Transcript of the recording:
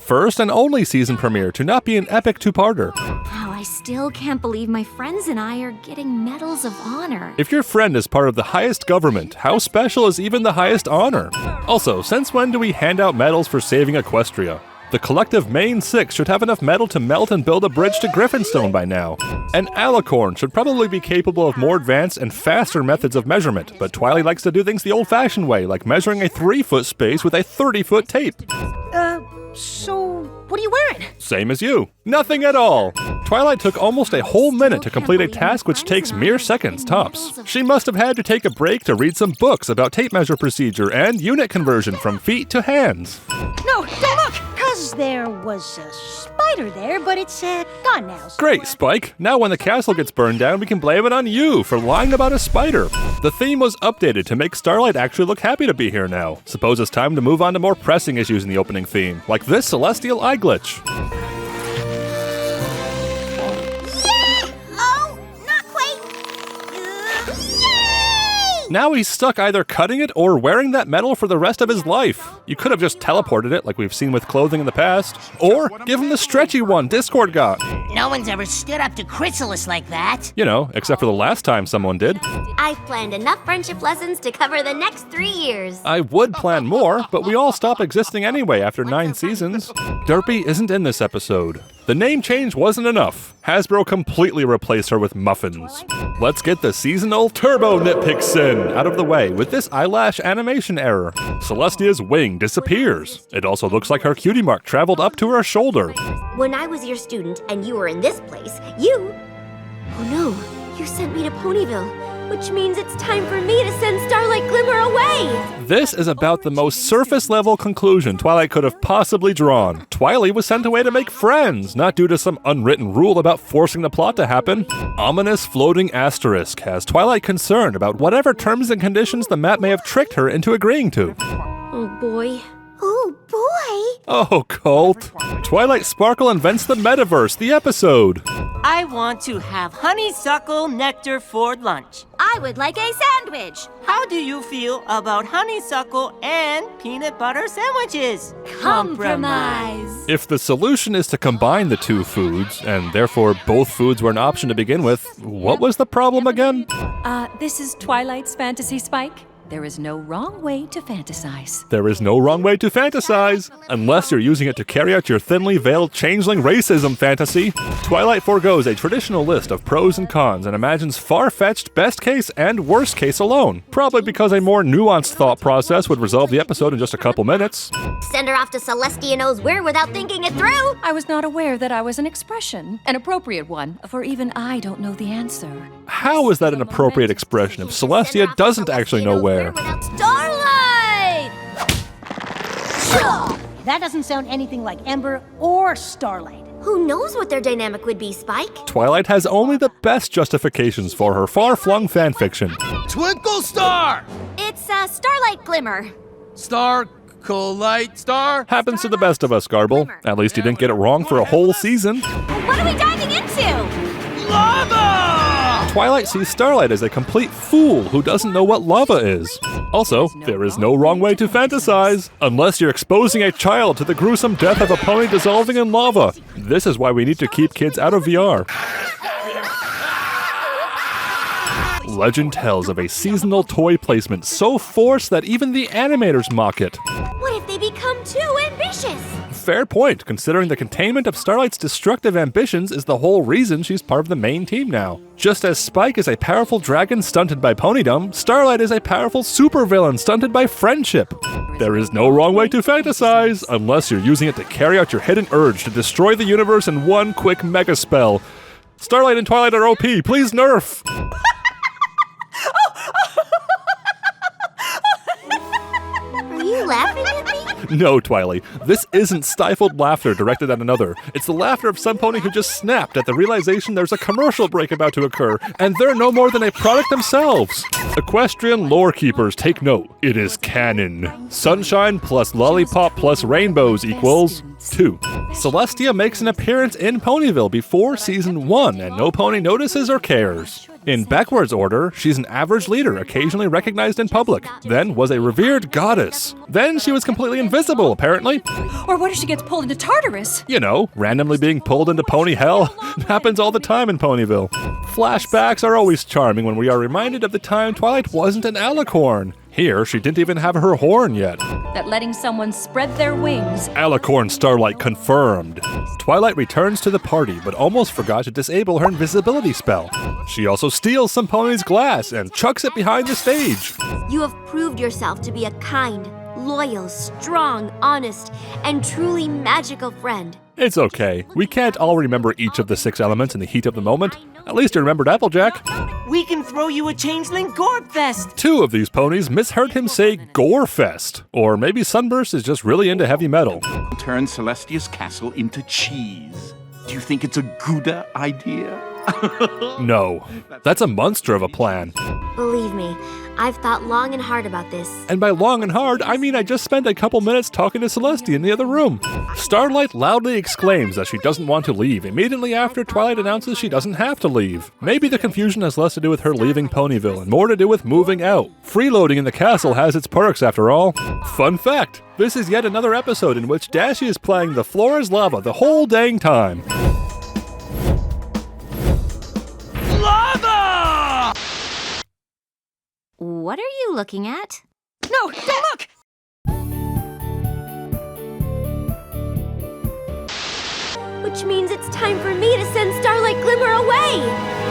First and only season premiere to not be an epic two-parter. Oh, I still can't believe my friends and I are getting medals of honor. If your friend is part of the highest government, how special is even the highest honor? Also, since when do we hand out medals for saving Equestria? The collective main six should have enough metal to melt and build a bridge to Griffinstone by now. An alicorn should probably be capable of more advanced and faster methods of measurement, but Twilight likes to do things the old-fashioned way, like measuring a 3-foot space with a 30-foot tape. So what are you wearing? Same as you. Nothing at all. Twilight took almost a whole minute to complete a task which takes mere seconds tops. She must have had to take a break to read some books about tape measure procedure and unit conversion from feet to hands. No, don't look! Because there was a spider there, but it's gone now. So, Great, Spike. Now when the castle gets burned down, we can blame it on you for lying about a spider. The theme was updated to make Starlight actually look happy to be here now. Suppose it's time to move on to more pressing issues in the opening theme, like this celestial eye glitch. Now he's stuck either cutting it or wearing that metal for the rest of his life. You could have just teleported it like we've seen with clothing in the past. Or give him the stretchy one Discord got. No one's ever stood up to Chrysalis like that. You know, except for the last time someone did. I've planned enough friendship lessons to cover the next 3 years. I would plan more, but we all stop existing anyway after 9 seasons. Derpy isn't in this episode. The name change wasn't enough. Hasbro completely replaced her with muffins. Let's get the seasonal turbo nitpick sin out of the way with this eyelash animation error. Celestia's wing disappears. It also looks like her cutie mark traveled up to her shoulder. When I was your student and you were in this place, Oh no, you sent me to Ponyville, which means it's time for me to send Starlight Glimmer away! This is about the most surface-level conclusion Twilight could have possibly drawn. Twilight was sent away to make friends, not due to some unwritten rule about forcing the plot to happen. Ominous floating asterisk has Twilight concerned about whatever terms and conditions the map may have tricked her into agreeing to. Oh boy. Oh boy! Oh, Colt. Twilight Sparkle invents the metaverse, the episode. I want to have honeysuckle nectar for lunch. I would like a sandwich! How do you feel about honeysuckle and peanut butter sandwiches? Compromise! If the solution is to combine the two foods, and therefore both foods were an option to begin with, what was the problem again? This is Twilight's Fantasy Spike. There is no wrong way to fantasize. There is no wrong way to fantasize, unless you're using it to carry out your thinly veiled changeling racism fantasy. Twilight forgoes a traditional list of pros and cons and imagines far-fetched best case and worst case alone, probably because a more nuanced thought process would resolve the episode in just a couple minutes. Send her off to Celestia knows where without thinking it through! I was not aware that I was an expression, an appropriate one, for even I don't know the answer. How is that an appropriate expression if Celestia doesn't actually know where? Starlight! that doesn't sound anything like Ember or Starlight. Who knows what their dynamic would be, Spike? Twilight has only the best justifications for her far-flung fanfiction. Twinkle Star! It's Starlight Glimmer. Star, Light Star? Happens to the best of us, Garble. At least you didn't get it wrong for a whole season. What are we diving into? Lava! Twilight sees Starlight as a complete fool who doesn't know what lava is. Also, there is no wrong way to fantasize, unless you're exposing a child to the gruesome death of a pony dissolving in lava. This is why we need to keep kids out of VR. Legend tells of a seasonal toy placement so forced that even the animators mock it. What if they become too ambitious? Fair point, considering the containment of Starlight's destructive ambitions is the whole reason she's part of the main team now. Just as Spike is a powerful dragon stunted by ponydom, Starlight is a powerful supervillain stunted by friendship. There is no wrong way to fantasize, unless you're using it to carry out your hidden urge to destroy the universe in one quick mega spell. Starlight and Twilight are OP, please nerf! Are you laughing at me? No, Twilight, this isn't stifled laughter directed at another. It's the laughter of some pony who just snapped at the realization there's a commercial break about to occur, and they're no more than a product themselves. Equestrian lore keepers, take note. It is canon. Sunshine plus lollipop plus rainbows equals 2. Celestia makes an appearance in Ponyville before Season 1, and no pony notices or cares. In backwards order, she's an average leader, occasionally recognized in public. Then was a revered goddess. Then she was completely invisible, apparently. Or what if she gets pulled into Tartarus? You know, randomly being pulled into pony hell. Happens all the time in Ponyville. Flashbacks are always charming when we are reminded of the time Twilight wasn't an alicorn. Here, she didn't even have her horn yet. That letting someone spread their wings. Alicorn Starlight confirmed. Twilight returns to the party, but almost forgot to disable her invisibility spell. She also steals some pony's glass and chucks it behind the stage. You have proved yourself to be a kind, loyal, strong, honest, and truly magical friend. It's okay. We can't all remember each of the 6 elements in the heat of the moment. At least you remembered Applejack. We can throw you a changeling Gorefest. 2 of these ponies misheard him say Gorefest. Or maybe Sunburst is just really into heavy metal. Turn Celestia's castle into cheese. Do you think it's a good idea? No, that's a monster of a plan. Believe me, I've thought long and hard about this. And by long and hard, I mean I just spent a couple minutes talking to Celestia in the other room. Starlight loudly exclaims that she doesn't want to leave immediately after Twilight announces she doesn't have to leave. Maybe the confusion has less to do with her leaving Ponyville and more to do with moving out. Freeloading in the castle has its perks after all. Fun fact, this is yet another episode in which Dashie is playing The Floor is Lava the whole dang time. Lava! What are you looking at? No, don't look! Which means it's time for me to send Starlight Glimmer away!